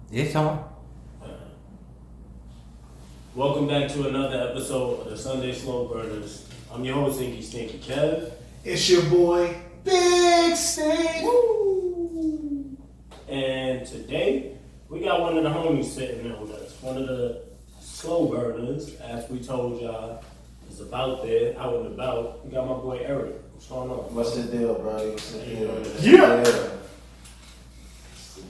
It's on. Welcome back to another episode of the Sunday Slow Burners. I'm your host, Inky Stinky Kev. It's your boy, Big Stink. Woo! And today, we got one of the homies sitting in with us. One of the slow burners, as we told y'all, is about there, out and about. We got my boy Eric. What's going on? What's the deal, bro? What's the deal? Yeah.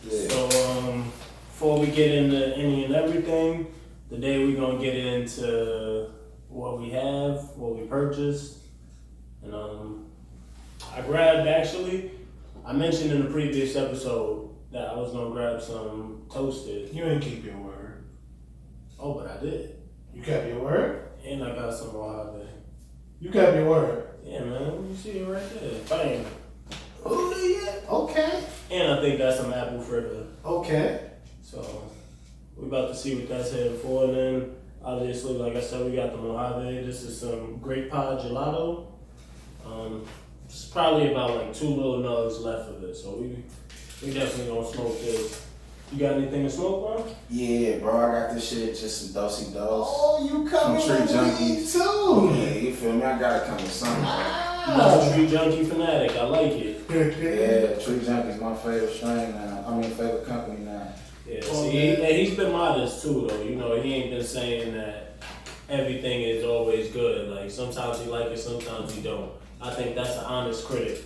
So, before we get into any and everything, today we're going to get into what we have, what we purchased. And I grabbed, actually, I mentioned in the previous episode that I was going to grab some toasted. You ain't keep your word. Oh, but I did. You kept your word? And I got some Mohave. You kept your word. Yeah, man. You see it right there. Bang. Oh, yeah. Okay. And I think that's some apple fritter. Okay. So, we about to see what that's headed for. And then, obviously, like I said, we got the Mohave. This is some Grape Gelato. It's probably about like 2 little nugs left of it. So, we definitely gonna smoke this. You got anything to smoke, bro? Yeah, bro, I got this shit, just some Dosidos. Oh, you coming Some with Tree me Junkies. too. Yeah, you feel me? I gotta come with something. I'm a Tree Junkie fanatic. I like it. Yeah, Tree Junkies my favorite strain now. Favorite company now. Yeah, Oh, see, man. he's been modest too, though. You know, he ain't been saying that everything is always good. Like, sometimes he like it, sometimes he don't. I think that's an honest critic.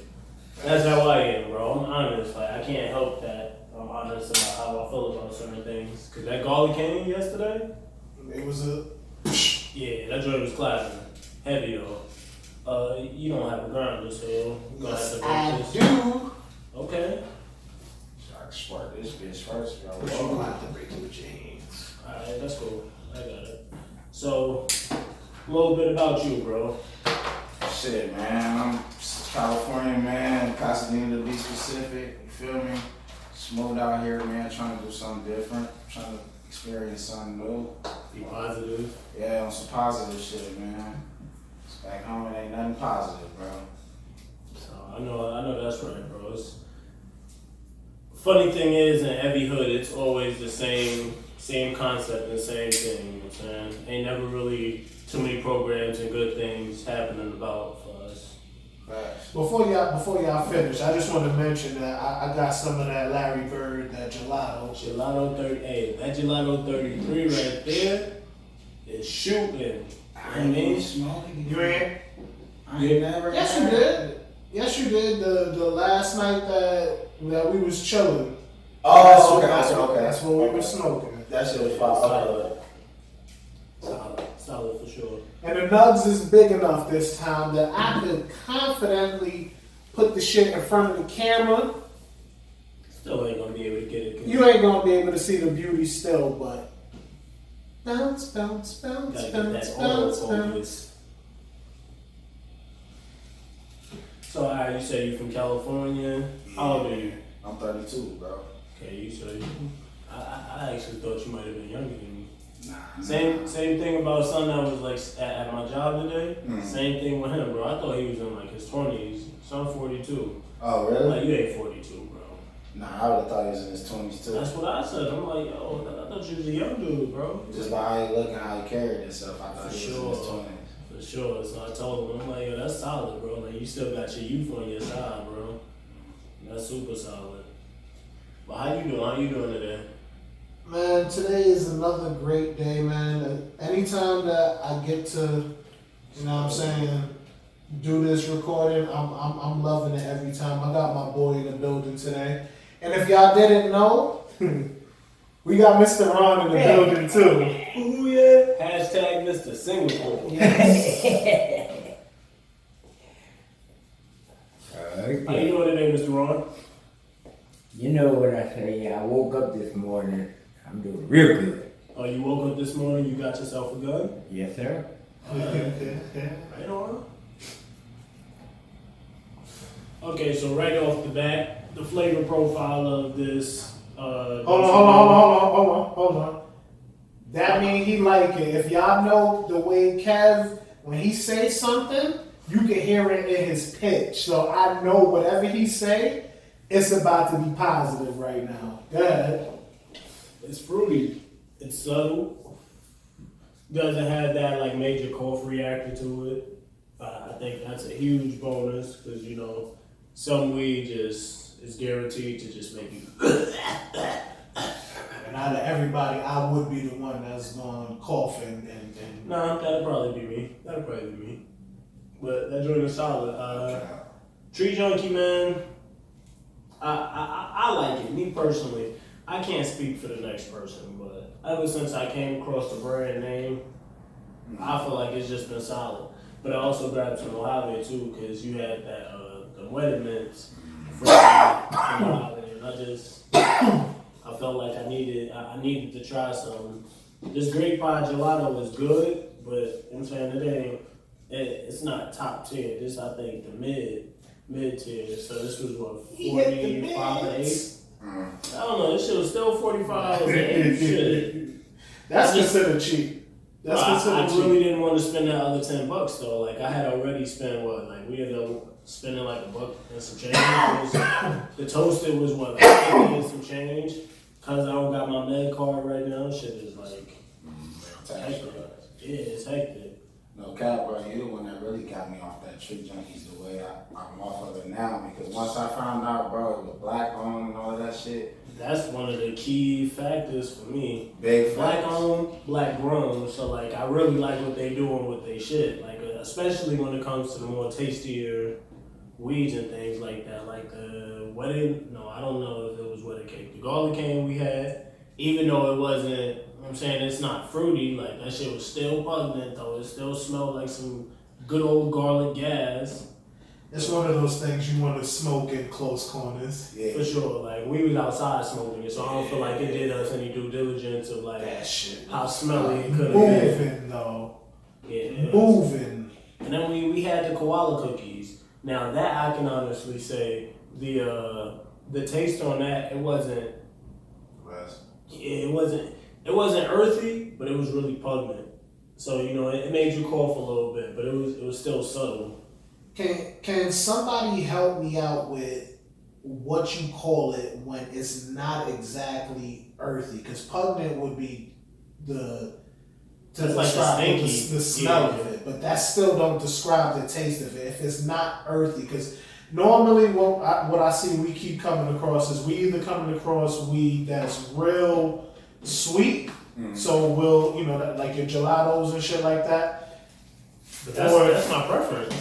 That's how I am, bro. I'm honest. Like, I can't help that. I'm honest about how I feel about certain things. Cause that garlic came yesterday. It was a... Yeah, that joint was clapping. Heavy though. You don't have a grinder, so you're gonna have to I break this. do. Okay. So I can spark this bitch first, bro. But you gonna have to break it with your hands. Alright, that's cool. I got it. So, a little bit about you, bro. Shit, man. I'm California, man. Pasadena to be specific. You feel me? Smooth out here, man. Trying to do something different. Trying to experience something new. Be positive. Yeah, on some positive shit, man. It's back home, it ain't nothing positive, bro. So I know that's right, bro. Funny thing is, in every hood, it's always the same concept and same thing. You know what I'm saying? Ain't never really too many programs and good things happening about for us. Facts. Before y'all finish, I just want to mention that I got some of that Larry Bird, that gelato. Gelato 38. That Gelato 33 right there is shooting. I ain't even smoking. You ain't? I ain't never. Yes, you did. Yes, you did. The last night that we was chilling. Oh, okay. That's when we were smoking. That shit was fire. Solid for sure. And the nugs is big enough this time that I could confidently put the shit in front of the camera. Still ain't gonna be able to get it. You ain't gonna be able to see the beauty still, but bounce, bounce, bounce, Gotta get bounce, that bounce, oil bounce. focus. So, alright, you say you from California. How old are you? I'm 32, bro. Okay, you say I actually thought you might have been younger than me. Nah. Same thing about son that was like at my job today. Mm. Same thing with him, bro. I thought he was in like his 20s. Son 42. Oh, really? Like, you ain't 42, bro. Nah, I would have thought he was in his 20s too. That's what I said. I'm like, yo, I thought you was a young dude, bro. Just by how he looked and how he carried himself, I thought For he was sure. in his 20s. For sure. So I told him, I'm like, yo, that's solid, bro. Like, you still got your youth on your side, bro. That's super solid. But how you doing? How you doing today? Man, today is another great day, man. Anytime that I get to, you know what I'm saying, do this recording, I'm loving it every time. I got my boy in the building today. And if y'all didn't know, we got Mr. Ron in the building too. Ooh, yeah. Hashtag Mr. Singapore. Yes. How you doing today, Mr. Ron? You know what I say. I woke up this morning. I'm doing real good. Oh, you woke up this morning, you got yourself a gun? Yes, sir. Right on. Okay, so right off the bat, the flavor profile of this. Hold on. That mean he like it. If y'all know the way Kev, when he say something, you can hear it in his pitch. So I know whatever he say, it's about to be positive right now. Go ahead. it's fruity. It's subtle. Doesn't have that like major cough reactor to it. I think that's a huge bonus because you know some weed just is guaranteed to just make you. And out of everybody, I would be the one that's going to cough and. Nah, that'll probably be me. But that joint is solid. Tree Junkie, man. I like it. Me personally, I can't speak for the next person, but ever since I came across the brand name, I feel like it's just been solid. But I also grabbed some Mohave too, because you had that the wedding mints from Mohave, and I felt like I needed to try some. This Grape Gelato is good, but I'm saying it's not top tier. This I think the mid tier. So this was what 45 and 8. I don't know. This shit was still $45 and 8. Shit. That's considered cheap. That's considered cheap. I really didn't want to spend that other $10 though. Like I had already spent what? Like we ended up spending like $1 and some change. The toasted was what? Like 50 and some change. Cause I don't got my med card right now. Shit is like hectic. Yeah, it's hectic. No cap, bro. You're the one that really got me off that Tree Junkies the way I'm off of it now. Because once I found out, bro, it was black owned and all of that shit. That's one of the key factors for me. Big black factors. owned, black grown. So like, I really like what they doing with their shit. Like, especially when it comes to the more tastier weeds and things like that. Like the wedding. No, I don't know if it was wedding cake. The garlic cane we had, even though it wasn't. I'm saying it's not fruity. Like that shit was still pungent though. It still smelled like some good old garlic gas. It's one of those things you want to smoke in close corners. Yeah. For sure. Like we was outside smoking it, so I don't feel like it did us any due diligence of like That shit. how smelly it could have been. Moving though. Yeah. Moving. And then we had the koala cookies. Now that I can honestly say the taste on that it wasn't it wasn't earthy, but it was really pungent. So you know it made you cough a little bit, but it was still subtle. Can somebody help me out with what you call it when it's not exactly earthy? Because pungent would be the smell of it, but that still don't describe the taste of it. If it's not earthy, because normally what I see we keep coming across is we either coming across weed that's real sweet, so we'll like your gelatos and shit like that. But that's my preference.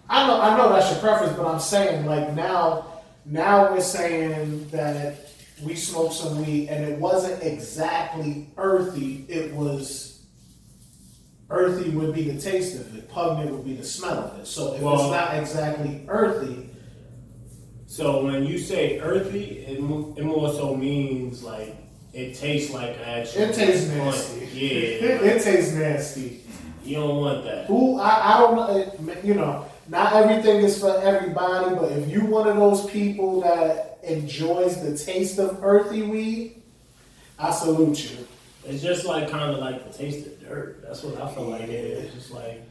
I know that's your preference, but I'm saying like now we're saying that we smoked some weed and it wasn't exactly earthy. It was earthy would be the taste of it. Pungent would be the smell of it. So if it's not exactly earthy. So when you say earthy, it more so means like it tastes like actual. It tastes nasty. Yeah. It tastes nasty. You don't want that. I don't know. Not everything is for everybody, but if you're one of those people that enjoys the taste of earthy weed, I salute you. It's just like kind of like the taste of dirt. That's what I feel like it is. It's just like,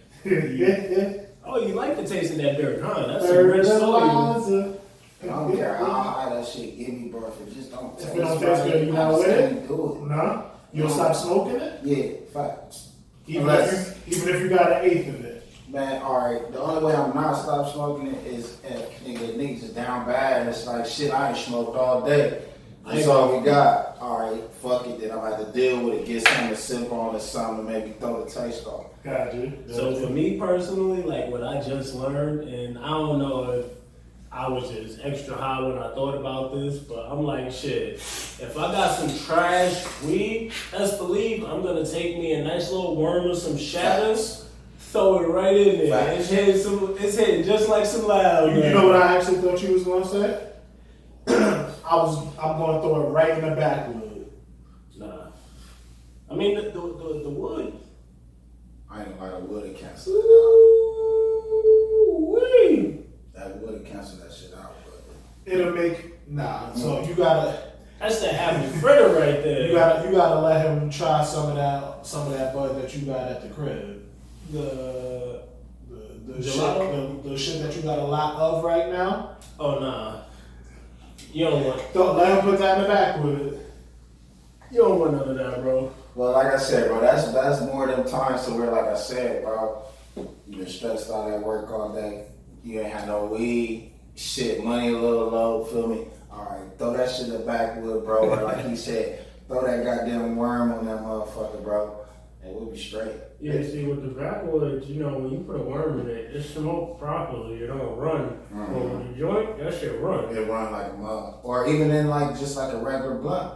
oh, you like the taste of that dirt, huh? That's some rich soil. I don't care how high that shit give me, bro. If it just don't taste If it don't taste good, you not with it? Do it. No? You'll stop smoking it? Yeah, facts. Even if you got an eighth of it. Man, alright, the only way I'm not stop smoking it is if niggas is down bad and it's like shit, I ain't smoked all day. That's all we got. Alright, fuck it, then I'm gonna have to deal with it, get something to sip on or something to maybe throw the taste off. Got you. So for me personally, like what I just learned, and I don't know if I was just extra high when I thought about this, but I'm like, shit, if I got some trash weed, best believe I'm gonna take me a nice little worm or some shadows. Throw it right in there. Facts. It's hitting just like some loud. You know what I actually thought you was gonna say? I'm gonna throw it right in the backwood. Nah. I mean the wood. I ain't gonna lie, the wood and cancel it Ooh-wee. out. That wood and cancel that shit out, but It'll make so you gotta. That's the happy fritter right there. You gotta let him try some of that bud that you got at the crib. The shit that you got a lot of right now. Oh nah. You don't want. Don't let him put that in the backwood. You don't want none of that, bro. Well, like I said, bro, that's more them times to where, like I said, bro, you been stressed out at work all day. You ain't had no weed. Shit, money a little low, feel me? Alright, throw that shit in the backwood, bro. Or like he said, throw that goddamn worm on that motherfucker, bro. And we'll be straight. Yeah, see, with the backwoods, you know, when you put a worm in it, it's smoked properly. It don't run. But with the joint, that shit run. It run like a mother. Or even in like just like a regular blunt,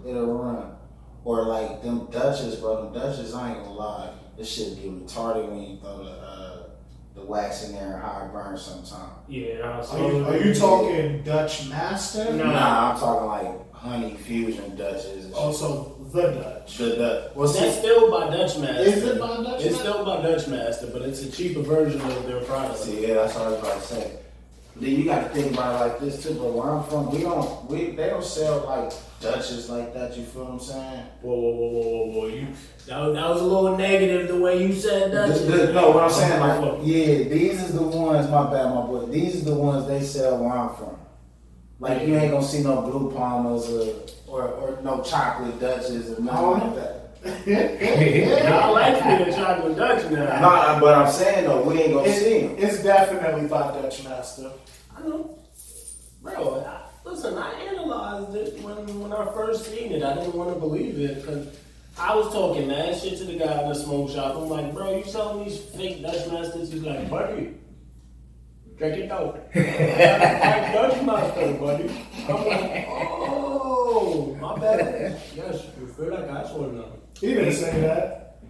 it'll run. Or like them Dutches, bro. Them Dutches, I ain't gonna lie, this shit be retarded when you throw the wax in there and how it burns sometimes. Yeah, Are you talking Dutch Master? No. Nah, I'm talking like honey fusion Dutches. And Also, the Dutch. The Dutch. Well, that's still by Dutch Master. Is it by Dutch Master? It's still by Dutch Master, but it's a cheaper version of their product. See, yeah, that's what I was about to say. Then you got to think about it like this too. But where I'm from, they don't sell like Dutches like that. You feel what I'm saying? Whoa! That was a little negative the way you said Dutch. No, what I'm saying, like, yeah, these is the ones. My bad, my boy. These is the ones they sell where I'm from. Like you ain't gonna see no Blue Palmers or no chocolate Dutches or nothing like that. Y'all like me the chocolate Dutch now. Nah, but I'm saying though, we ain't gonna see them. It's definitely by Dutch Master. I know, bro. Listen, I analyzed it when I first seen it. I didn't want to believe it because I was talking mad shit to the guy in the smoke shop. I'm like, bro, you selling these fake Dutch Masters? He's like, buddy, drink it dope. Like Dutch Master, buddy. I'm like, oh, my bad. Yes, you feel like I told him. He didn't say that.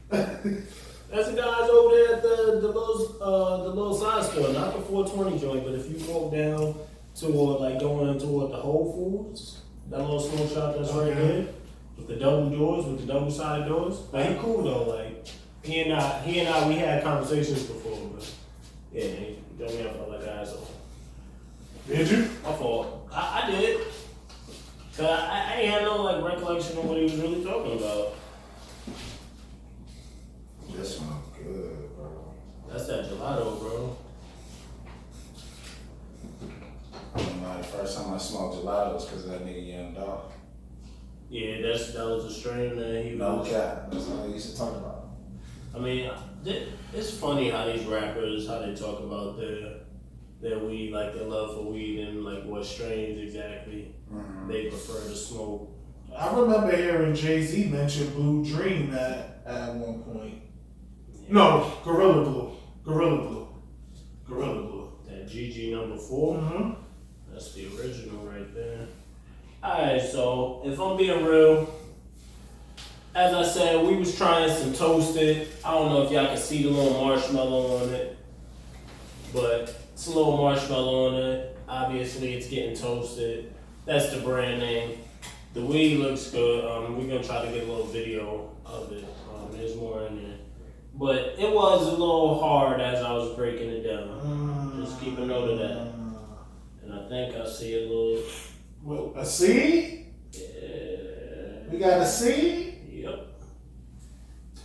That's the guys over there at the little side store, not the 420 joint, but if you walk down toward like going toward the Whole Foods, that little smoke shop that's right there, with the double doors, with the double sided doors. Like he cool though. Like he and I, we had conversations before, but yeah, he got me up like an asshole. Did you? My fault. I did. Cause I ain't had no like recollection of what he was really talking about. This one good, bro. That's that gelato, bro. I remember the first time I smoked gelato was because of that nigga Young Dog. Yeah, that was a strain that he No was. cap. That's all he used to talk about. I mean, it's funny how these rappers, how they talk about their weed, like their love for weed and like what strains exactly they prefer to smoke. I remember hearing Jay-Z mention Blue Dream at one point. Yeah. No, Gorilla Glue. That GG number 4, that's the original right there. Alright, so if I'm being real, as I said, we was trying some toasted. I don't know if y'all can see the little marshmallow on it, but it's a little marshmallow on it. Obviously, it's getting toasted. That's the brand name. The weed looks good. We're gonna try to get a little video of it. There's more in there, but it was a little hard as I was breaking it down. Just keep a note of that. And I think I see a little. What, a seed? Yeah. We got a seed? Yep.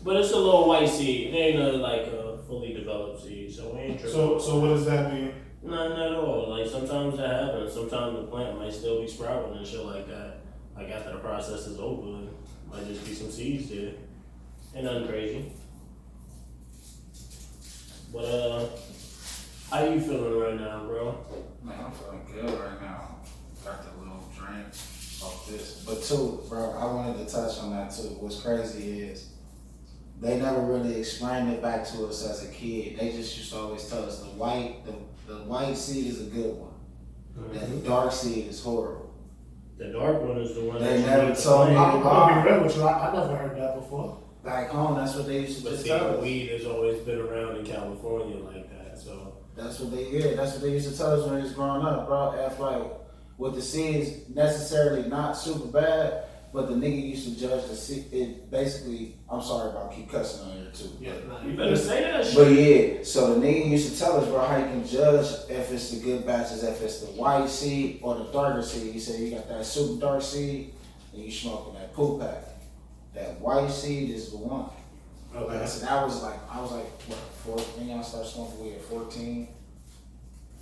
But it's a little white seed. It ain't a fully developed seed, so we ain't tripping. So what does that mean? None at all. Like sometimes that happens. Sometimes the plant might still be sprouting and shit like that. Like after the process is over, it might just be some seeds there. Ain't nothing crazy. But how you feeling right now, bro? Man, I'm feeling good right now. Got the little drink off this. But too, bro, I wanted to touch on that too. What's crazy is they never really explained it back to us as a kid. They just used to always tell us the white seed is a good one. That the dark seed is horrible. The dark one is the one They that never told me. I'm gonna be real with you. I never heard that before. Back home, that's what they used to But just see, tell us. weed has always been around in California like that, so. That's what they used to tell us when we was growing up, bro. If like with the seeds necessarily not super bad, but the nigga used to judge the seed. It basically, I'm sorry about keep cussing on here too. Yeah, You better say that shit. But yeah, so the nigga used to tell us, bro, how you can judge if it's the good batches, if it's the white seed or the darker seed. He said you got that super dark seed and you smoking that pool pack. That white seed is the one. Okay. So that was like, I was like, what, 14? I started smoking weed at 14.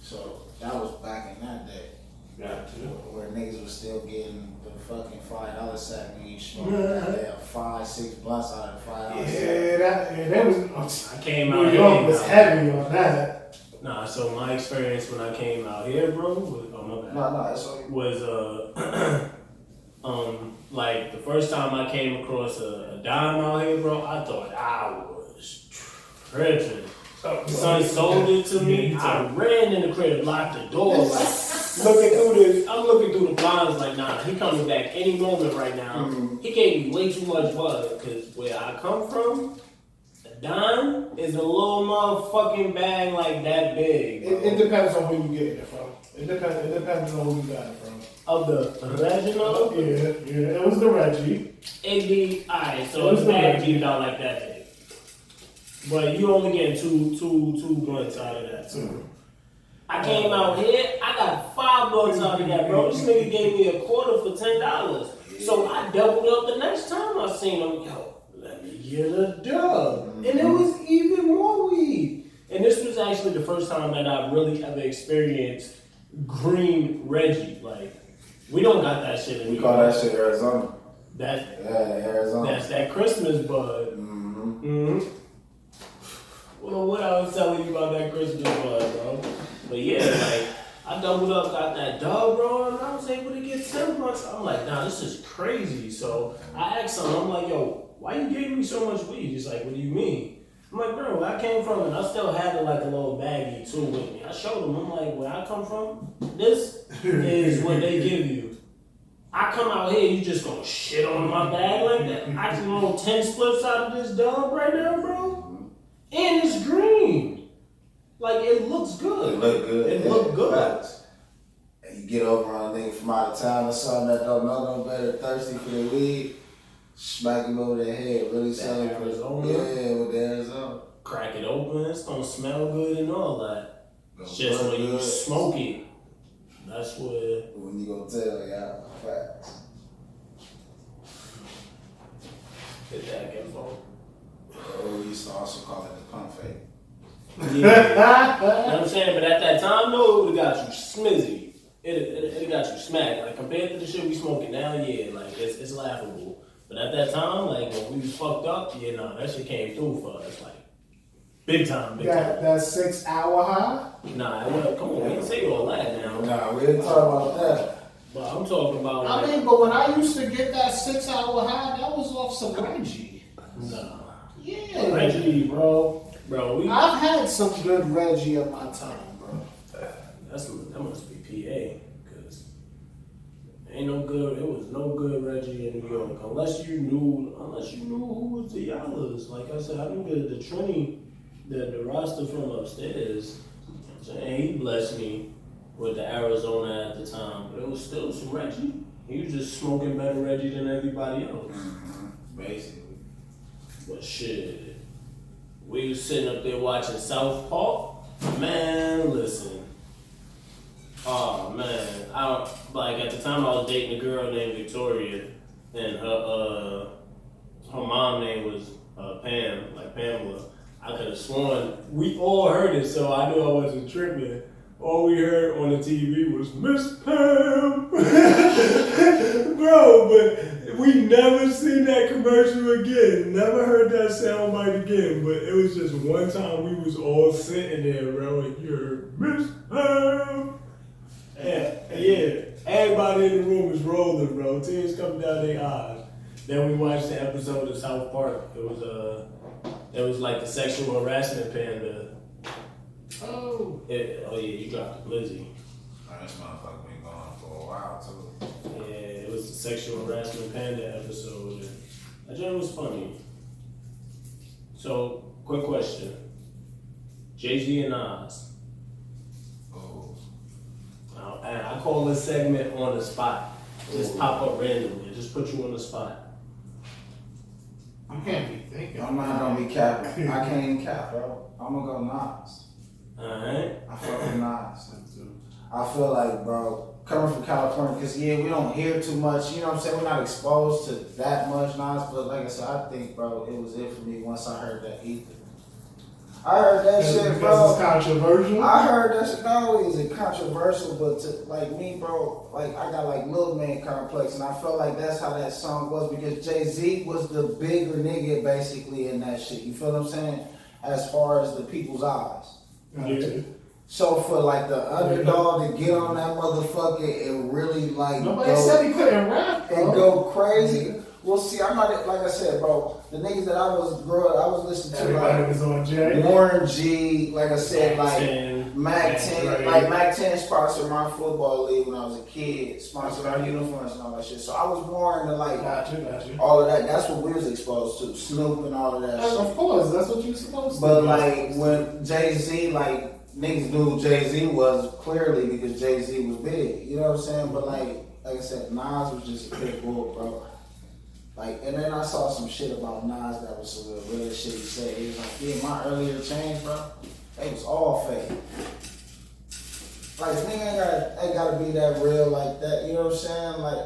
So that was back in that day. Gotcha. Where niggas was still getting the fucking $5 sack when you smoke that 5-6 blunts out of the $5 sack. Yeah, that was. I came New out York here. was heavy on that. Nah, so my experience when I came out here, bro, was, oh my bad. No, it's okay. Was like the first time I came across a dime out here, bro, I thought I was tripping. Son sold it to me. I ran in the crib, locked the door, like I'm looking through the blinds, like nah, he coming back any moment right now. Mm-hmm. He gave me way too much bud, cause where I come from, a dime is a little motherfucking bag like that big. It depends on who you getting it from. It depends on who you got it from. Of the original, Yeah, it was the Reggie. it'd be alright. So it's bag beat out like that big. But you only getting two blunts out of that too. I came out here, I got 5 blunts out of that, bro. This nigga gave me a quarter for $10. So I doubled up the next time I seen him. Yo, let me get a dub. And it was even more weed. And this was actually the first time that I really ever experienced green Reggie. Like, we don't got that shit in We call that shit Arizona. Arizona. That's that Christmas bud. Mm-hmm. Well, what I was telling you about that Christmas bud, bro. But yeah, like, I doubled up, got that dub, bro, and I was able to get 10 months. I'm like, nah, this is crazy. So I asked him, I'm like, yo, why you giving me so much weed? He's like, what do you mean? I'm like, bro, where I came from, and I still had it like a little baggie too with me. I showed him, I'm like, where I come from, this is what they give you. I come out here, you just gonna shit on my bag like that? I can roll 10 spliffs out of this dub right now, bro. And it's green. Like, it looks good. It look good. It look good. Facts. And you get over on a nigga from out of town or something that don't know no better, thirsty for the weed, smack him over the head, really selling for Arizona. Yeah, with the Arizona. Crack it open, it's gonna smell good and all that. It's just when you good. smoke it, that's where. When you gonna tell, yeah, facts. Hit that info. We used to also call it the pump fake. Yeah. You know what I'm saying? But at that time, though, it would have got you smizzy. It got you smacked. Like, compared to the shit we smoking now, yeah, like, it's laughable. But at that time, like, when we was fucked up, yeah, nah, that shit came through for us, like, big time. That 6 hour high? Nah, come on, we didn't say all that now. Nah, we didn't talk about that. But I'm talking about, like, I mean, but when I used to get that 6 hour high, that was off some Reggie. nah. Yeah. Reggie, bro, I've had some good Reggie at my time, bro. that must be PA, because ain't no good. It was no good Reggie in New York unless you knew who was the Yellows. Like I said, I knew the Trini, the roster from upstairs. And he blessed me with the Arizona at the time, but it was still some Reggie. He was just smoking better Reggie than everybody else. Mm-hmm. Basically. But shit, we was sitting up there watching South Park. Man, listen. Oh man, like at the time I was dating a girl named Victoria, and her mom name was Pam, like Pamela. I could have sworn we all heard it, so I knew I wasn't tripping. All we heard on the TV was Miss Pam, bro. But we never seen that commercial again. Never heard that soundbite again. But it was just one time we was all sitting there, bro, and you heard Miss Pam. Yeah, everybody in the room was rolling, bro. Tears coming down their eyes. Then we watched the episode of South Park. It was like the sexual harassment panda. Oh yeah, you dropped the blizzy. Oh, this motherfucker been going for a while too. Yeah, it was the sexual harassment panda episode. And that joint was funny. So, quick question: Jay-Z and Nas. Oh. And I call this segment on the spot. Just pop up randomly. Just put you on the spot. I can't be thinking. I'm not gonna be capping. I can't even cap, bro. I'm gonna go Nas. Alright. I fuck with Nas. I feel like, bro, coming from California, because yeah, we don't hear too much, you know what I'm saying? We're not exposed to that much Nas, but like I said, I think, bro, it was it for me once I heard that Ether. I heard that shit, Because bro. it's controversial. I heard that shit. Not only is it controversial, but to, like me, bro, like I got like little man complex, and I felt like that's how that song was because Jay-Z was the bigger nigga basically in that shit. You feel what I'm saying? As far as the people's eyes. Yeah. So for like the underdog to get on that motherfucker and really like Nobody said he couldn't rap, bro. and go crazy. Well, see, I'm not like I said, bro. The niggas that I was growing, I was listening to Everybody like was on Jay. Warren G, like I said, like Mac 10, right. like Mac 10 sponsored my football league when I was a kid, sponsored our uniforms and all that shit. So I was more into like Gotcha. all of that. That's what we was exposed to, Snoop and all of that And shit. of course, that's what you're supposed to But do. like when Jay-Z, like niggas knew who Jay-Z was clearly because Jay-Z was big. You know what I'm saying? But like I said, Nas was just a big bull, bro. Like, and then I saw some shit about Nas that was some real shit he said. He was like, yeah, my earlier change, bro, they was all fake. Like, nigga ain't gotta be that real like that, you know what I'm saying? Like,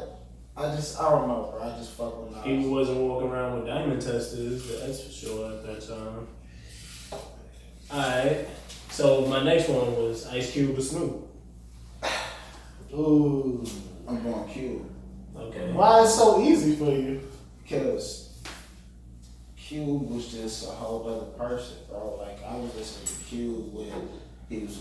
I don't know, bro. I just fuck with Nas. People wasn't walking around with diamond testers, that's for sure at that time. Alright, so my next one was Ice Cube or Snoop. Ooh. I'm going Q. Okay. Why is it so easy for you? Because Cube was just a whole other person, bro. Like, I was listening to Cube when he was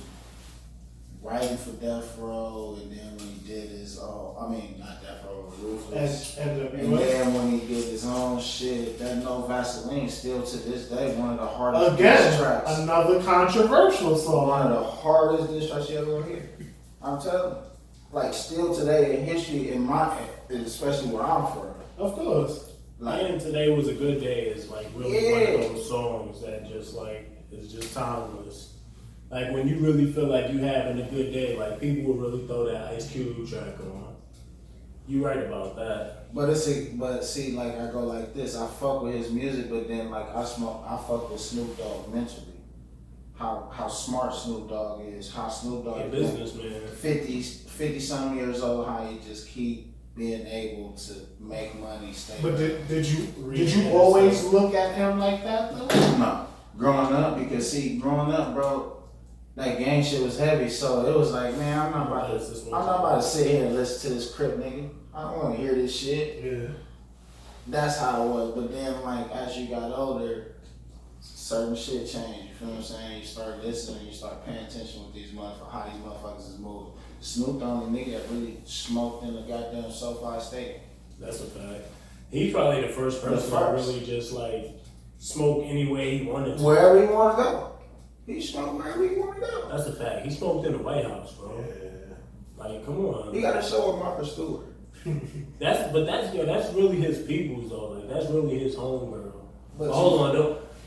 writing for Death Row, and then when he did his own, I mean, not Death Row, Ruthless. And then when he did his own shit, that No Vaseline still to this day one of the hardest diss tracks. Another controversial song. One of the hardest diss tracks you ever gonna hear. I'm telling you. Like, still today in history, in my, especially where I'm from. Of course. Like, And Today Was a Good Day is like really one of those songs that just like is just timeless. Like when you really feel like you having a good day, like people will really throw that Ice Cube track on. You right about that. but see, like I go like this. I fuck with his music, but then like I fuck with Snoop Dogg mentally. How smart Snoop Dogg is. How Snoop Dogg is Businessman. 50 some years old. How he just keep being able to make money, stay. But did you always look at him like that though? No, growing up, because see, growing up, bro, that gang shit was heavy. So it was like, man, I'm not about to sit here and listen to this Crip nigga. I don't want to hear this shit. Yeah. That's how it was. But then, like, as you got older, certain shit changed. You feel what I'm saying? You start listening, you start paying attention with these motherfuckers, how these motherfuckers is moving. Snoop the only nigga that really smoked in the goddamn SoFi Stadium. That's a fact. He's probably the first person that really just like smoke any way he wanted to. Wherever he want to go. He smoked wherever he want to go. That's a fact. He smoked in the White House, bro. Yeah. Like, come on. He got to show with Martha Stewart. That's really his people's though. Like that's really his home girl. But hold on,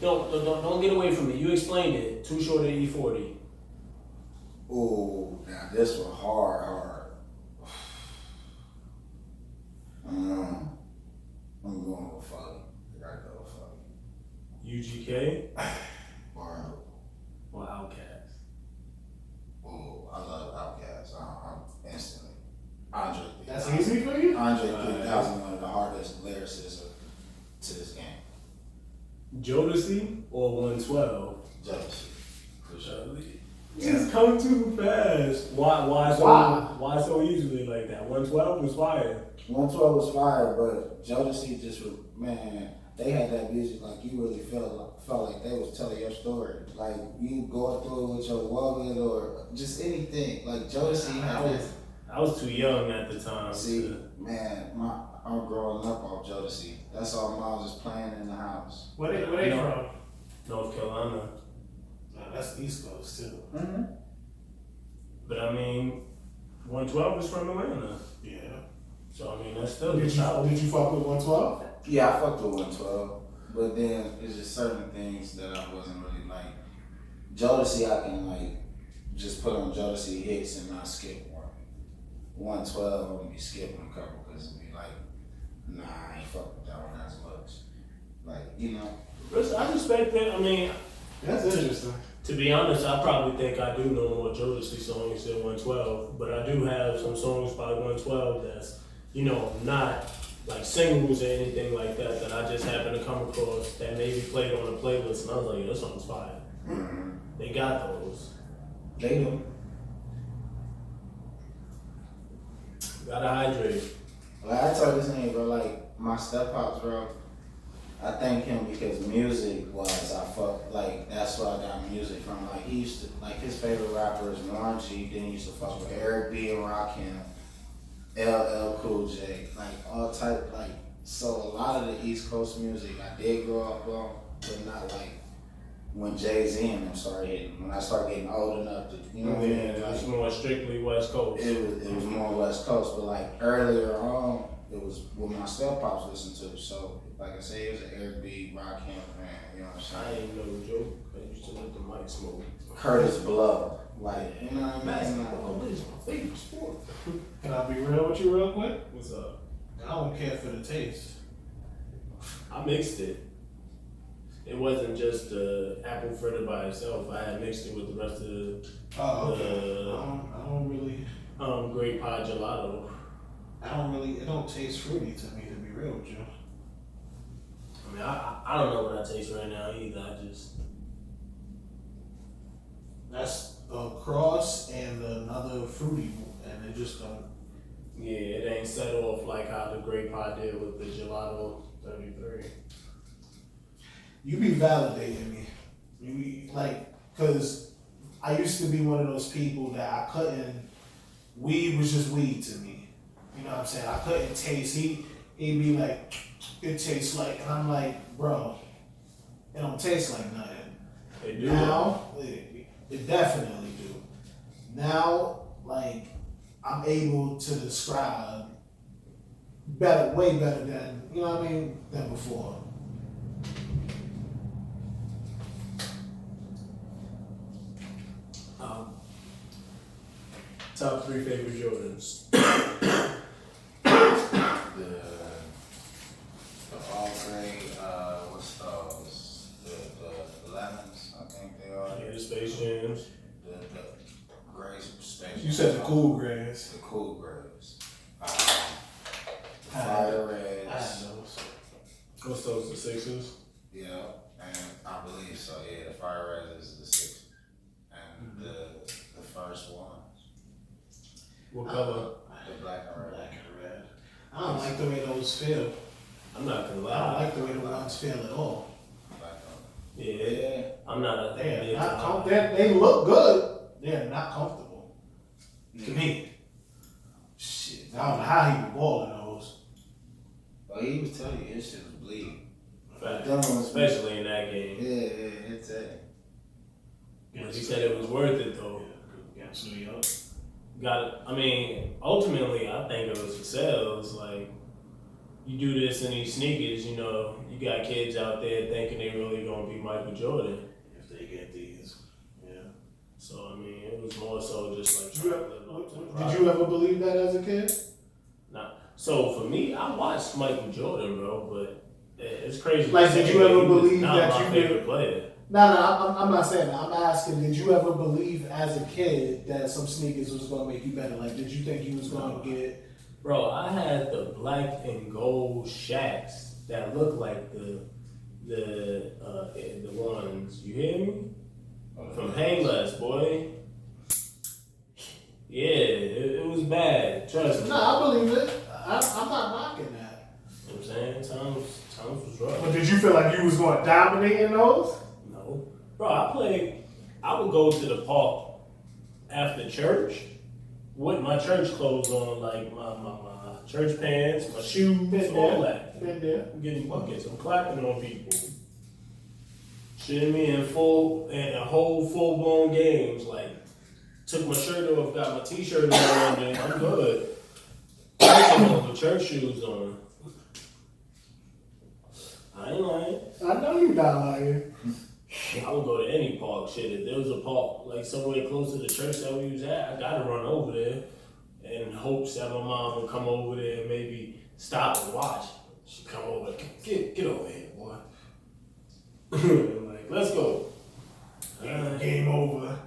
don't get away from it. You explained it. Too Short to E40. Oh, now this one hard. I'm going with Foggy. I gotta go with Foggy. UGK Barba. or Outkast? Oh, I love Outkast. I'm instantly. Andre. That's easy for you? Andre 3000, one of the hardest lyricists to this game. Jodeci or 112? Judge. For sure. Just come too fast. Why so easily like that? 112 was fire. 112 was fire, but Jodeci just, man, they had that music like you really felt like they was telling your story. Like you going through it with your woman or just anything. Like Jodeci had that. I was too young at the time. See, man, I'm growing up off Jodeci. That's all mom was playing in the house. Where they from? North Carolina. No, that's East Coast too. Mm-hmm. But I mean, 112 is from Atlanta. Yeah. So I mean, that's still Did you fuck with 112? Yeah, I fucked with 112, but then it's just certain things that I wasn't really like. Jodeci, I can like just put on Jodeci hits and not skip one. 112, I'm gonna be skipping a couple because it'd be like, nah, I ain't fuck with that one as much. Like, you know. I respect that. I mean, That's interesting. to be honest, I probably think I do know more Jodeci songs than 112, but I do have some songs by 112 that's, not like singles or anything like that I just happened to come across that maybe played on a playlist and I was like, this song's fire. They got those. They do. Gotta hydrate. Like I told this nigga, bro, like my step pops, bro. I thank him because music was like that's where I got music from. Like he used to like his favorite rapper is Warren G. Then he used to fuck with Eric B and Rakim, LL Cool J, like all type like. So a lot of the East Coast music I did grow up on, but not like when Jay-Z and them started hitting. When I started getting old enough to, you know what I mean? It was more strictly West Coast. It was more West Coast, but like earlier on, it was what my step pops listened to. So like I say, it was an Eric B, Rakim, man. You know what I'm I saying? ain't no joke. I used to let the mic smoke. Curtis Blow, like you know what I mean? Basketball is my favorite sport. Can I be real with you real quick? What's up? I don't care for the taste. I mixed it. It wasn't just apple fritter by itself. I had mixed it with the rest of the I don't really. grape gelato. It don't taste fruity to me, to be real with you. I mean, I don't know what I taste right now either. That's a cross and another fruity, and it just don't. Yeah, it ain't set off like how the grape did with the gelato 33. You be validating me. You be like, cause I used to be one of those people that I couldn't. Weed was just weed to me. You know what I'm saying? I couldn't taste. He'd be like, it tastes like, and I'm like, bro, it don't taste like nothing. They do. Now, it definitely do. Now, like, I'm able to describe better, way better than, you know what I mean, than before. Top 3 favorite Jordans. The all gray, what's those? The lemons, I think they are. Yeah, the Space Jams. The gray space. You said the cool grays. The cool grays. The fire reds. I had those. What's those, the Sixers? Yeah, and I believe so. Yeah, the fire reds is the 6th, and the first one. What color? The black and red. Black and red. I don't like the way those feel. I'm not gonna I don't lie. like the way the ones feel at all. Black and Yeah, I'm not a They're not comfortable. They look good. They're not comfortable. To me. Shit. I don't know how he was balling those. well, he was telling you his shit was bleeding. Fact. Them ones- Especially in that game. Yeah, it's it. But he said it was worth it though. Against New York. Got it. I mean, ultimately, I think it was for sales. Like, you do this in these sneakers, you know, you got kids out there thinking they really gonna be Michael Jordan. If they get these. Yeah. So, I mean, it was more so just like trying to live up to the Did product. you ever believe that as a kid? Nah. So, for me, I watched Michael Jordan, bro, but it's crazy. Like, to did say, you but ever he was believe not that my you favorite could- player. No, I'm not saying that. I'm asking, did you ever believe as a kid that some sneakers was going to make you better? Like, did you think you was going to get... Bro, I had the black and gold Shacks that look like the ones, you hear me? From Payless, boy. Yeah, it was bad. Trust me. No, I believe it. I'm not knocking that. You know what I'm saying? Times was rough. But did you feel like you was going to dominate in those? No. Bro, I would go to the park after church with my church clothes on, like my church pants, my shoes, Been all there. that. Been there. I'm getting buckets. I'm clapping on people. Shitting me in a whole full blown games. Like, took my shirt off, got my t-shirt on, and I'm good. With church shoes on. I ain't lying. I know you not lying. I would go to any park. Shit, if there was a park like somewhere close to the church that we was at, I gotta run over there in hopes that my mom would come over there and maybe stop and watch. She come over, get over here, boy. Like, let's go. Game over.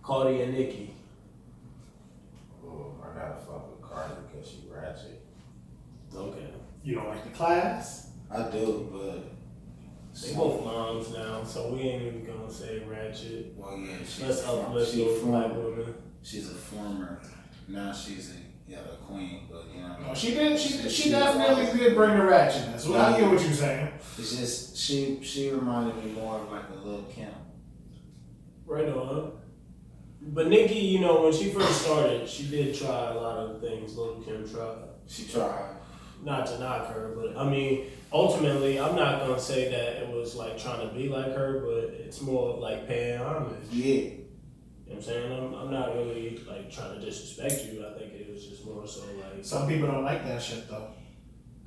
Cardi and Nikki. Oh, I gotta fuck with Cardi because she ratchet. Okay. You don't like the class? I do, but They both moms now, so we ain't even gonna say ratchet. Well, yeah, Let's uplift those black women. She's a former. Now she's a queen, but you know. No, she did. She definitely did bring the ratchetness. Well, I get what you're saying. It's just she reminded me more of like a Lil' Kim. Right on. But Nicki, you know, when she first started, she did try a lot of things Lil' Kim tried. She tried. Not to knock her, but I mean, ultimately, I'm not gonna say that it was like trying to be like her, but it's more of like paying homage. Yeah. You know what I'm saying? I'm not really like trying to disrespect you. I think it was just more so like Some people don't like that shit though.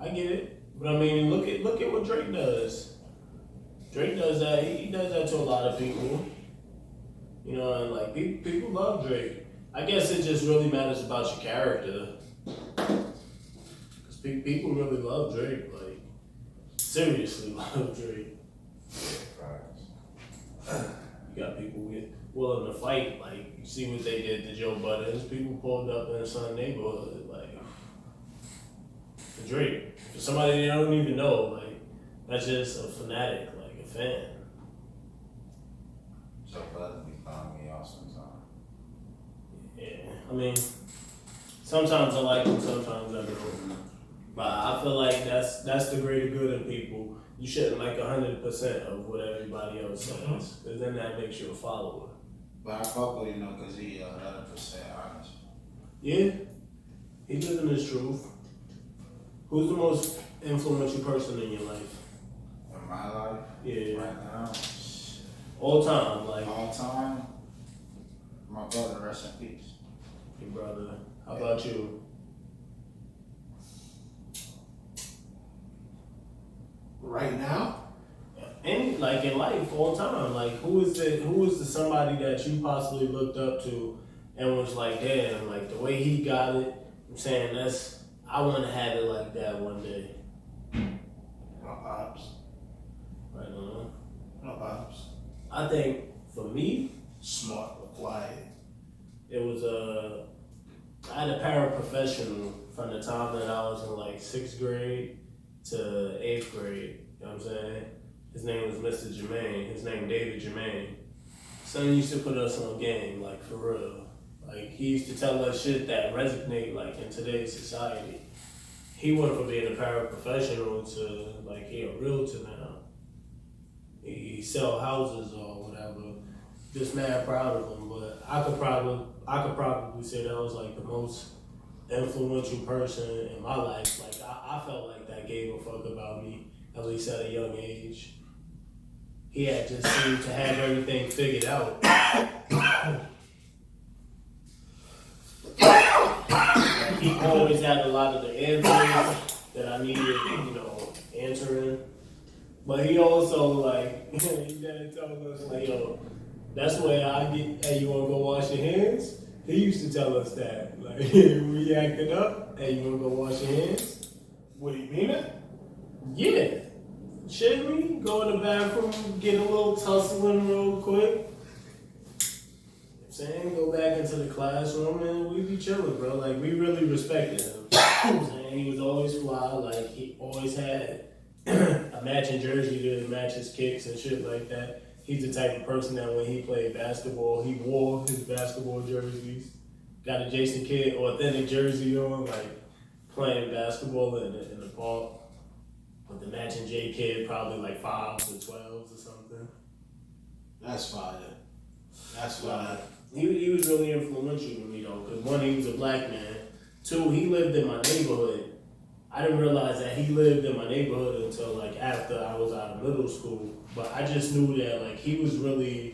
I get it, but I mean, look at what Drake does. Drake does that. He does that to a lot of people. You know, and like people love Drake. I guess it just really matters about your character. Cause people really love Drake. Like seriously love Drake. You got people willing to fight. Like you see what they did to Joe Buttons. People pulled up in some neighborhood like for Drake. For somebody they don't even know. Like that's just a fanatic, like a fan. Joe Budden be throwing me off sometimes. Yeah, I mean, sometimes I like them, sometimes I don't. But I feel like that's the greater good in people. You shouldn't like 100% of what everybody else says, because then that makes you a follower. But I fuck with him though, cause he 100% honest. Yeah, he living his truth. Who's the most influential person in your life? In my life, Yeah, right now, all time, like all time, my brother, rest in peace. your brother. How about you? Right now, Any like in life, all time, like who is the somebody that you possibly looked up to and was like, damn, like the way he got it. I'm saying I want to have it like that one day. my pops. Right on. My pops. I think for me, Smart but quiet. it was I had a paraprofessional from the time that I was in like 6th grade to 8th grade. You know what I'm saying? His name was Mr. Jermaine. His name David Jermaine. Son used to put us on game, like for real. Like he used to tell us shit that resonate like in today's society. He went from being a paraprofessional to like he a realtor now. He sell houses or whatever. Just mad proud of him. But I could probably say that was like the most influential person in my life. Like I felt like that gave a fuck about me, at least at a young age. He had just seemed to have everything figured out. Like he always had a lot of the answers that I needed, you know, answering. But he also like he dad told us like, yo, that's where I get, hey, you wanna go wash your hands? He used to tell us that. Like we acted up, hey, you wanna go wash your hands? Would he mean it? Yeah. Shouldn't we go in the bathroom, get a little tussling real quick? Saying go back into the classroom and we be chilling, bro. Like we really respected him. Saying he was always fly, like he always had a matching jersey to match his kicks and shit like that. He's the type of person that when he played basketball, he wore his basketball jerseys. Got a Jason Kidd authentic jersey on, like playing basketball in the park. With the matching J Kidd, probably like 5s or 12s or something. That's fire. That's fire. He was really influential to me though, because one, he was a black man. Two, he lived in my neighborhood. I didn't realize that he lived in my neighborhood until like after I was out of middle school. But I just knew that like he was really, you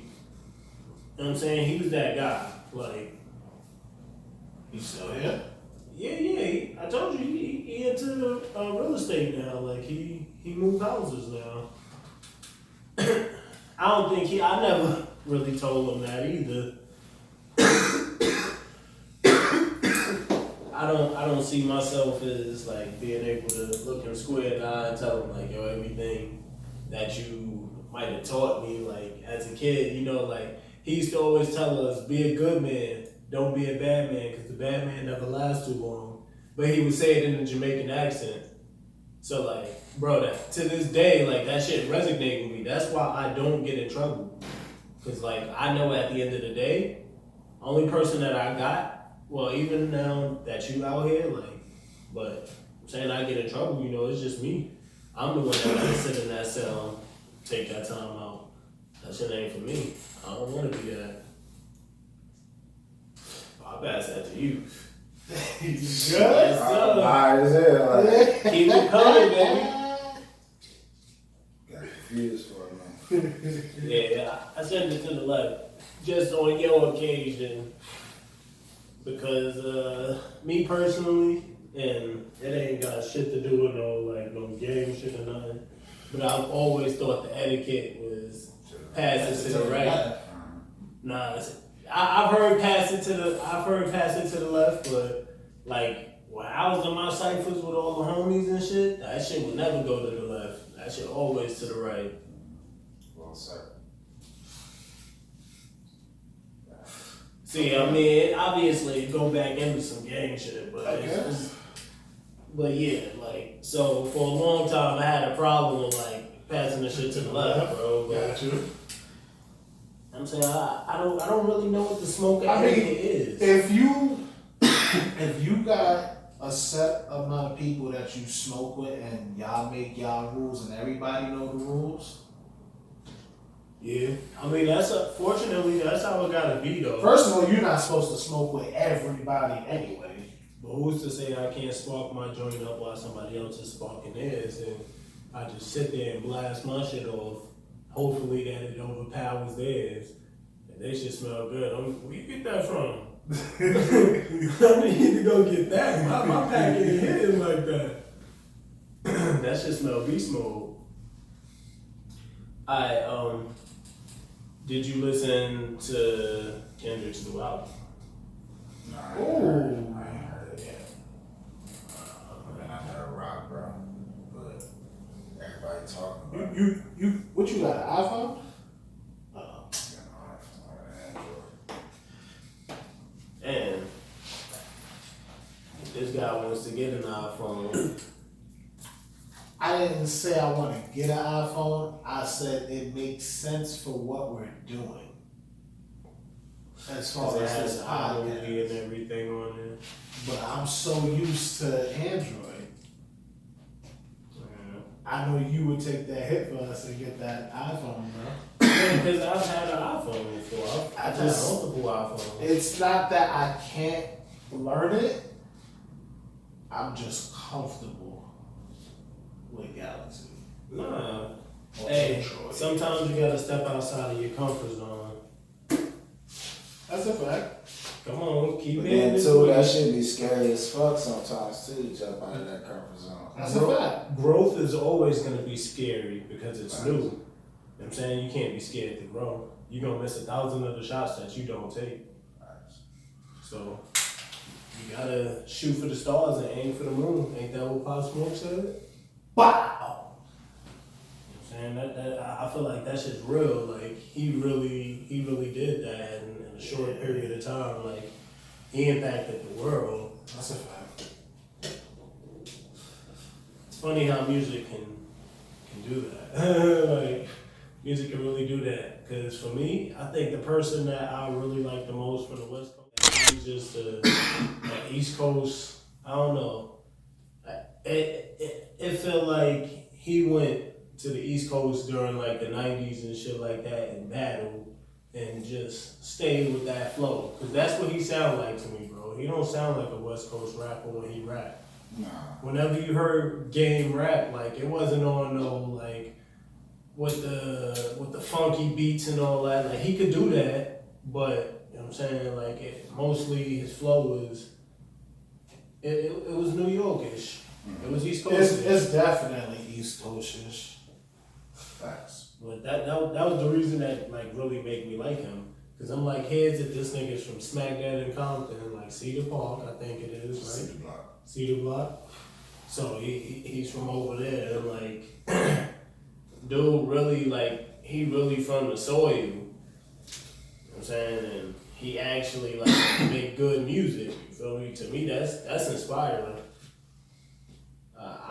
know what I'm saying? He was that guy. Like, He's still here? yeah. I told you he into real estate now. Like he moved houses now. I never really told him that either. I don't see myself as like being able to look him square in the eye and tell him like, yo, everything that you might have taught me, like as a kid, you know, like he used to always tell us, be a good man, don't be a bad man, because the bad man never lasts too long. But he would say it in a Jamaican accent. So like, bro, that to this day, like that shit resonate with me. That's why I don't get in trouble. Cause like I know at the end of the day, only person that I got, well, even now that you out here, like, but I'm saying I get in trouble, it's just me. I'm the one that gotta sit in that cell, take that time out. That shit ain't for me. I don't wanna do that. I'll pass that to you. Good. Yes, sir. High as hell. Like, Keep it coming, baby. got confused for a minute. Yeah, I sent it to the left. Just on your occasion. Because me personally, and it ain't got shit to do with no game shit or nothing. But I've always thought the etiquette was pass it to the right. Nah, I've heard pass it to the left, but like when I was in my ciphers with all the homies and shit, that shit would never go to the left. That shit always to the right. Well, sir. See, I mean, obviously go back into some gang shit, but but yeah, like so for a long time I had a problem with like passing the shit to the left, bro. But Got you. I'm saying I don't really know what the smoke I mean, is. if you got a set amount of people that you smoke with and y'all make y'all rules and everybody know the rules. Yeah, I mean fortunately that's how it gotta be though. First of all, you're not supposed to smoke with everybody anyway. But who's to say I can't spark my joint up while somebody else is sparking theirs, and I just sit there and blast my shit off. Hopefully that it overpowers theirs. And they should smell good. Where you get that from? I need to go get that. My packet ain't hitting like that. That shit smell beast mode. Did you listen to Kendrick's new album? Nah, I Ooh. ain't heard it yet. I heard rock, bro. But everybody talking about it. You what you got, an iPhone? And this guy wants to get an iPhone. I didn't say I want to get an iPhone. I said it makes sense for what we're doing. As far It as has this iMovie podcast. and everything on there. But I'm so used to Android. Yeah. I know you would take that hit for us and get that iPhone, bro. Because I've had an iPhone before. I've had multiple iPhones. It's not that I can't learn it. I'm just comfortable with Galaxy. Nah. Or Hey, Android. sometimes you gotta step outside of your comfort zone. That's a fact. Come on, keep But it then in too, that this shit be scary as fuck sometimes too, to jump out of that comfort zone. That's a fact. Growth is always gonna be scary because it's new. You know what I'm saying? You can't be scared to grow. You're gonna miss 1,000 of the shots that you don't take. So you gotta shoot for the stars and aim for the moon. Ain't that what Pop Smoke said? Wow. You know what I'm saying? I feel like that shit's real. Like he really did that in a short period of time. Like he impacted the world. That's a fact. It's funny how music can do that. Like music can really do that. Cause for me, I think the person that I really like the most from the West Coast is just the East Coast. I don't know. It felt like he went to the East Coast during like the 90s and shit like that and battled and just stayed with that flow. Cause that's what he sound like to me, bro. He don't sound like a West Coast rapper when he rap. Nah. Whenever you heard game rap, like it wasn't on no like with the funky beats and all that. Like he could do that, but you know what I'm saying, like mostly his flow was it was New Yorkish. It was East Coast. It's definitely East Coast-ish. Facts. But that was the reason that like really made me like him. Cause I'm like, heads that this nigga's from smack dab in Compton, like Cedar Park, I think it is, right? City block. Cedar Block. So he's from over there, and like, dude really like he really from the soil. You know what I'm saying? And he actually like make good music. You feel me? To me, that's inspiring.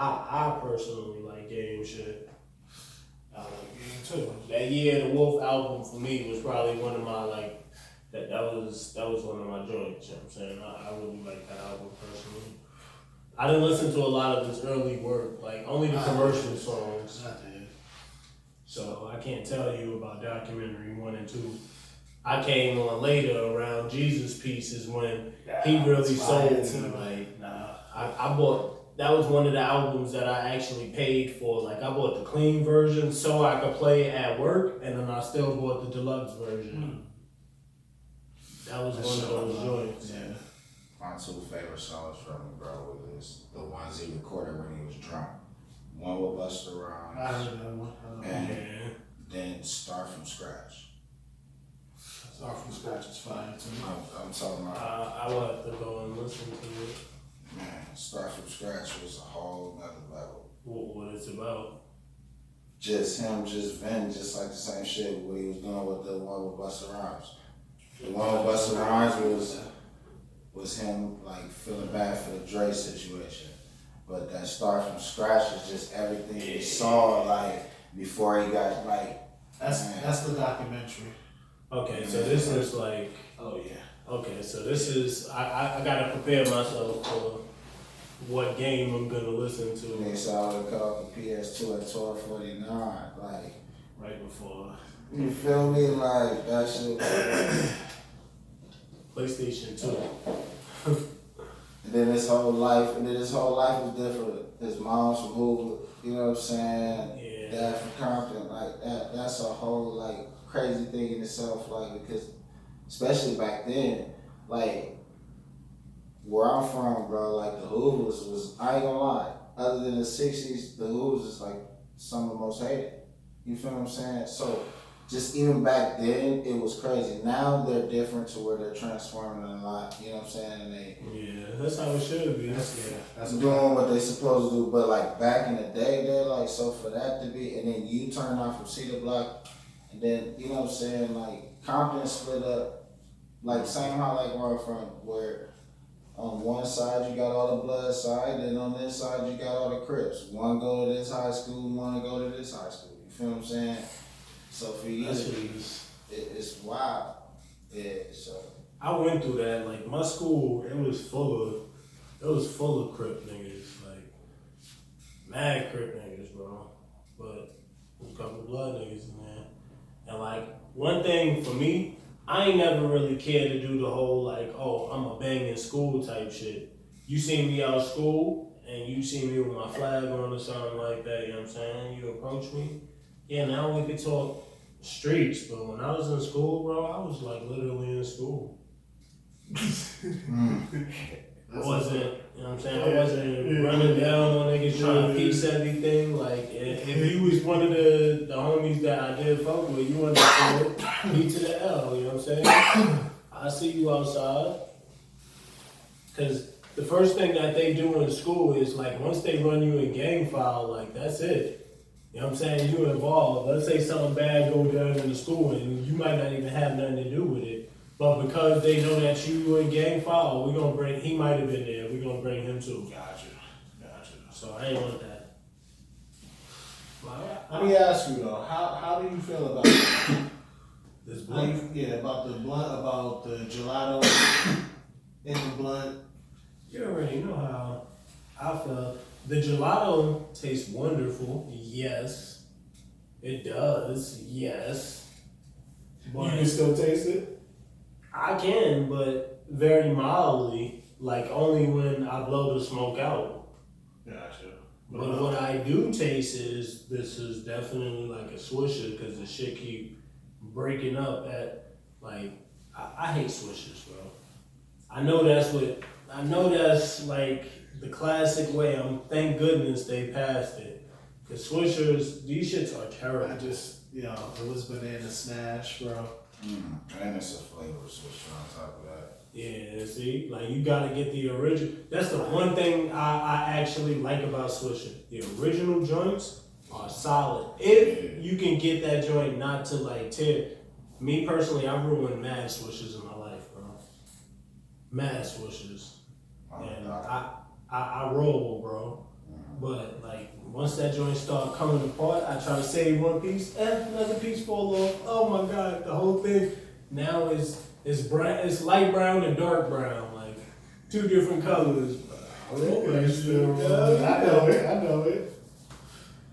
I personally like Game shit. I like Game too. That Year the Wolf album for me was probably one of my like that was one of my joints, you know what I'm saying? I really like that album personally. I didn't listen to a lot of his early work, like only the commercial songs. I did. So I can't tell you about documentary 1 and 2. I came on later around Jesus Pieces when he really sold me. Like, I bought, that was one of the albums that I actually paid for. Like, I bought the clean version so I could play it at work, and then I still bought the deluxe version. That was one of those joints. Yeah. My 2 favorite songs from him, bro, was the ones he recorded when he was drunk. One with Busta Rhymes. I heard that one. And then Start From Scratch. Start From Scratch is fine to me. I'm talking about. I will have to go and listen to it. Man, Start From Scratch was a whole nother level. What it's about. Just him, just Vin, just like the same shit what he was doing with the one with Busta Rhymes. The one with Busta Rhymes was him like feeling bad for the Dre situation. But that Start From Scratch is just everything he saw like before he got like. That's the documentary. Okay, so this is like. Oh yeah. Okay, so this is I gotta prepare myself for what game I'm gonna listen to. They saw it called the PS2 at 12:49, like Right before. you feel me? Like that shit. PlayStation 2. And then his whole life was different. His mom's from Hoover, you know what I'm saying? Yeah. Dad from Compton, like that's a whole like crazy thing in itself, like because especially back then, like where I'm from, bro, like the Hoovers was, I ain't gonna lie, other than the 60s, the Hoovers is like some of the most hated. You feel what I'm saying? So just even back then, it was crazy. Now they're different to where they're transforming a lot, you know what I'm saying? And Yeah, that's how it should be. that's doing what they supposed to do. But like back in the day, they're like, so for that to be, and then you turn off from Cedar Block, and then, you know what I'm saying, like Compton split up, like same how like where I'm from, where on one side you got all the blood side, and on this side you got all the Crips. One go to this high school, one go to this high school. You feel what I'm saying? So for you, it's wild. Yeah, so. I went through that. Like my school, it was full of Crip niggas, like mad Crip niggas, bro. But there's a couple blood niggas in there. And like one thing for me, I ain't never really cared to do the whole like, oh, I'm a bang in school type shit. You see me out of school and you see me with my flag on or something like that, you know what I'm saying? You approach me. Yeah, now we could talk streets, but when I was in school, bro, I was like literally in school. I wasn't, you know what I'm saying? I wasn't running down on niggas trying to piece everything. Like, if you was one of the homies that I did fuck with, you understood, me to the L, you know what I'm saying? I see you outside. Because the first thing that they do in school is, like, once they run you in gang file, like, that's it. You know what I'm saying? You involved. Let's say something bad go down in the school and you might not even have nothing to do with it. But because they know that you in gang file, we're gonna bring, he might have been there, we're gonna bring him too. Gotcha. So I ain't want that. Let me ask you though, how do you feel about This blunt? about the blunt, about the gelato in the blunt? You already know how I feel. The gelato tastes wonderful, yes. It does, yes. But You can still taste it? I can, but very mildly, like only when I blow the smoke out. Gotcha. But what I do taste is, this is definitely like a swisher, because the shit keep breaking up at, like, I hate swishers, bro. I know that's like the classic way. Thank goodness they passed it. Cause swishers, these shits are terrible. I just, it was banana smash, bro. And it's a flavor switch on top of that. Yeah, see, like you gotta get the original. That's the one thing I actually like about Swisher. The original joints are solid. If you can get that joint not to like tear. Me personally, I've ruined mad Swishers in my life, bro. Mad Swishers. And I roll, bro. But like once that joint start coming apart, I try to save one piece, and another piece fall off. Oh my god, the whole thing now is brown. It's light brown and dark brown, like two different colors. I know it.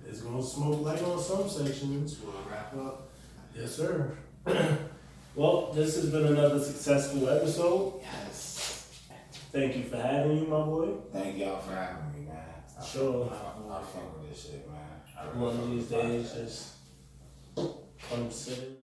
It's gonna smoke like on some sections. We'll wrap up. Yes, sir. Well, this has been another successful episode. Yes. Thank you for having me, my boy. Thank y'all for having me, man. Sure. I fuck with this shit, man. One of these days, just come sit.